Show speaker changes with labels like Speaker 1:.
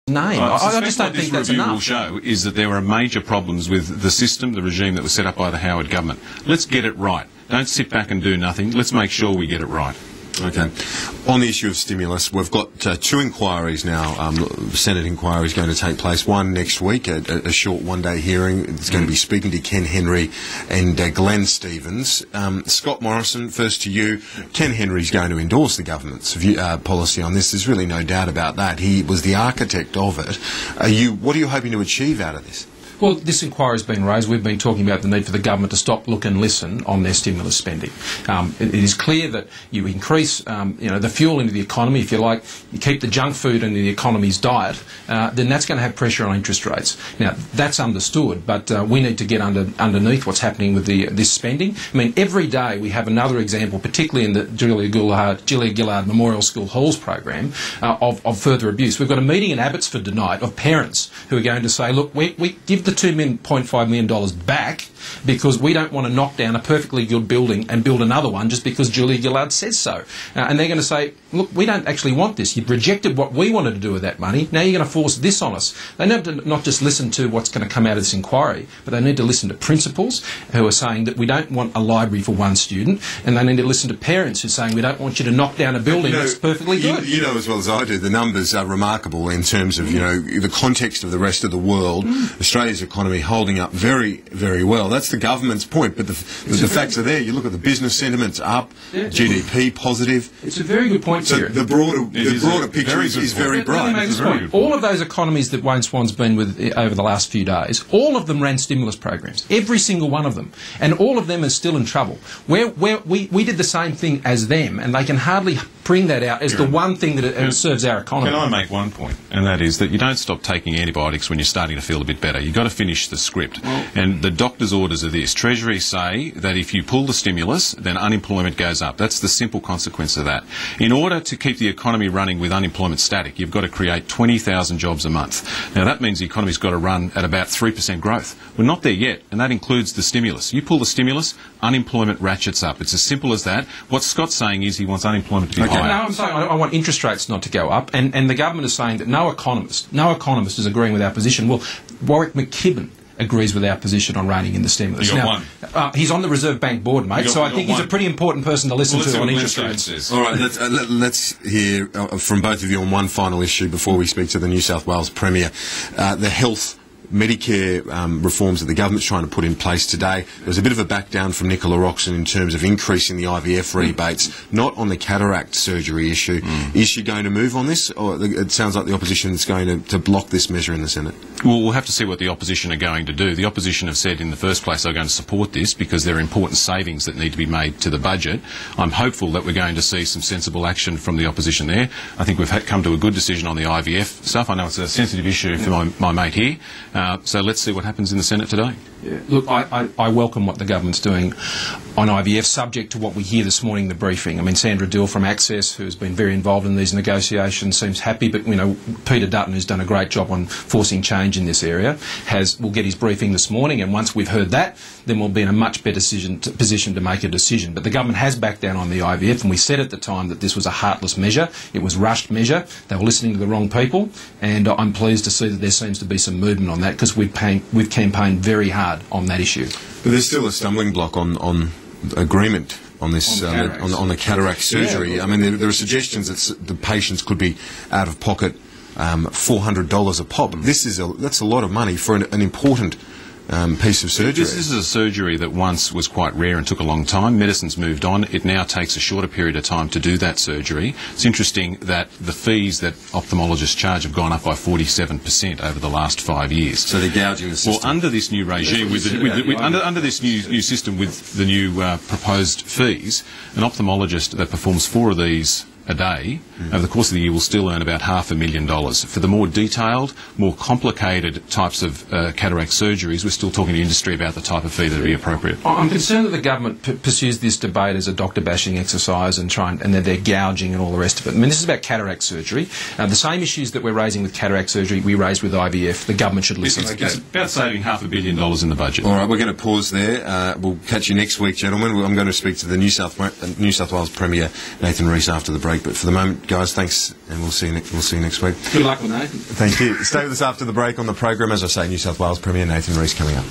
Speaker 1: name. I just don't think that's enough.
Speaker 2: What this review will show is that there are major problems with the system, the regime that was set up by the Howard government. Let's get it right. Don't sit back and do nothing. Let's make sure we get it right.
Speaker 3: Okay. On the issue of stimulus, we've got two inquiries now, Senate inquiries going to take place. One next week, a short one-day hearing. It's going to be speaking to Ken Henry and Glenn Stevens. Scott Morrison, first to you. Ken Henry's going to endorse the government's policy on this. There's really no doubt about that. He was the architect of it. What are you hoping to achieve out of this?
Speaker 1: Well, this inquiry has been raised. We've been talking about the need for the government to stop, look and listen on their stimulus spending. It is clear that you increase the fuel into the economy, if you like, you keep the junk food into the economy's diet, then that's going to have pressure on interest rates. Now, that's understood, but we need to get underneath what's happening with this spending. I mean, every day we have another example, particularly in the Julia Gillard Memorial School Halls program, of further abuse. We've got a meeting in Abbotsford tonight of parents who are going to say, look, we give the $2.5 million back because we don't want to knock down a perfectly good building and build another one just because Julia Gillard says so. And they're going to say, look, we don't actually want this. You've rejected what we wanted to do with that money. Now you're going to force this on us. They need to not just listen to what's going to come out of this inquiry, but they need to listen to principals who are saying that we don't want a library for one student, and they need to listen to parents who are saying we don't want you to knock down a building that's perfectly good.
Speaker 3: You know as well as I do, the numbers are remarkable in terms of, the context of the rest of the world. Australia's economy holding up very, very well. That's the government's point, but the facts are there. You look at the business sentiment's up, GDP positive.
Speaker 1: It's a very good point,
Speaker 3: so the broader picture is very bright.
Speaker 1: All of those economies that Wayne Swan's been with over the last few days, all of them ran stimulus programs. Every single one of them. And all of them are still in trouble. We did the same thing as them, and they can hardly bring that out as the one thing that serves our economy.
Speaker 2: Can I make one point? And that is that you don't stop taking antibiotics when you're starting to feel a bit better. You've got to finish the script. And the doctor's orders are this. Treasury say that if you pull the stimulus, then unemployment goes up. That's the simple consequence of that. In order to keep the economy running with unemployment static, you've got to create 20,000 jobs a month. Now, that means the economy's got to run at about 3% growth. We're not there yet, and that includes the stimulus. You pull the stimulus, unemployment ratchets up. It's as simple as that. What Scott's saying is he wants unemployment to be higher.
Speaker 1: No, I'm saying I want interest rates not to go up, and the government is saying that no economist is agreeing with our position. Well, Warwick McKibben agrees with our position on reining in the stimulus. He's on the Reserve Bank board, mate, so I think he's a pretty important person to listen to on interest rates.
Speaker 3: All right, let's hear from both of you on one final issue before we speak to the New South Wales Premier. The health Medicare reforms that the government's trying to put in place today. There was a bit of a back down from Nicola Roxon in terms of increasing the IVF rebates, not on the cataract surgery issue. Is she going to move on this, or it sounds like the opposition is going to block this measure in the Senate?
Speaker 2: Well, we'll have to see what the opposition are going to do. The opposition have said in the first place they're going to support this because there are important savings that need to be made to the budget. I'm hopeful that we're going to see some sensible action from the opposition there. I think we've come to a good decision on the IVF stuff. I know it's a sensitive issue for my mate here. So let's see what happens in the Senate today.
Speaker 1: Yeah. Look, I welcome what the government's doing on IVF, subject to what we hear this morning in the briefing. I mean, Sandra Dill from Access, who's been very involved in these negotiations, seems happy, but, Peter Dutton, who's done a great job on forcing change in this area, will get his briefing this morning, and once we've heard that, then we'll be in a much better position to make a decision. But the government has backed down on the IVF, and we said at the time that this was a heartless measure. It was rushed measure. They were listening to the wrong people, and I'm pleased to see that there seems to be some movement on that because we've campaigned very hard on that issue.
Speaker 3: But there's still a stumbling block on agreement on this on the cataract surgery.
Speaker 1: Yeah.
Speaker 3: I mean, there are suggestions that the patients could be out of pocket $400 a pop. That's a lot of money for an important piece of surgery.
Speaker 2: This is a surgery that once was quite rare and took a long time. Medicine's moved on. It now takes a shorter period of time to do that surgery. It's interesting that the fees that ophthalmologists charge have gone up by 47% over the last 5 years.
Speaker 3: So they're gouging the system.
Speaker 2: Well, under this new regime, under this new system with the new proposed fees, an ophthalmologist that performs 4 of these a day over the course of the year will still earn about $500,000. For the more detailed, more complicated types of cataract surgeries, we're still talking to industry about the type of fee that would be appropriate.
Speaker 1: I'm concerned that the government pursues this debate as a doctor-bashing exercise and that they're gouging and all the rest of it. I mean, this is about cataract surgery. The same issues that we're raising with cataract surgery, we raised with IVF. The government should listen.
Speaker 2: It's about saving $500 million in the budget.
Speaker 3: All right, we're going to pause there. We'll catch you next week, gentlemen. I'm going to speak to the New South Wales Premier, Nathan Rees, after the break. break. But for the moment, guys, thanks, and we'll see you next week.
Speaker 1: Good luck with Nathan.
Speaker 3: Thank you. Stay with us after the break on the program. As I say, New South Wales Premier Nathan Rees coming up.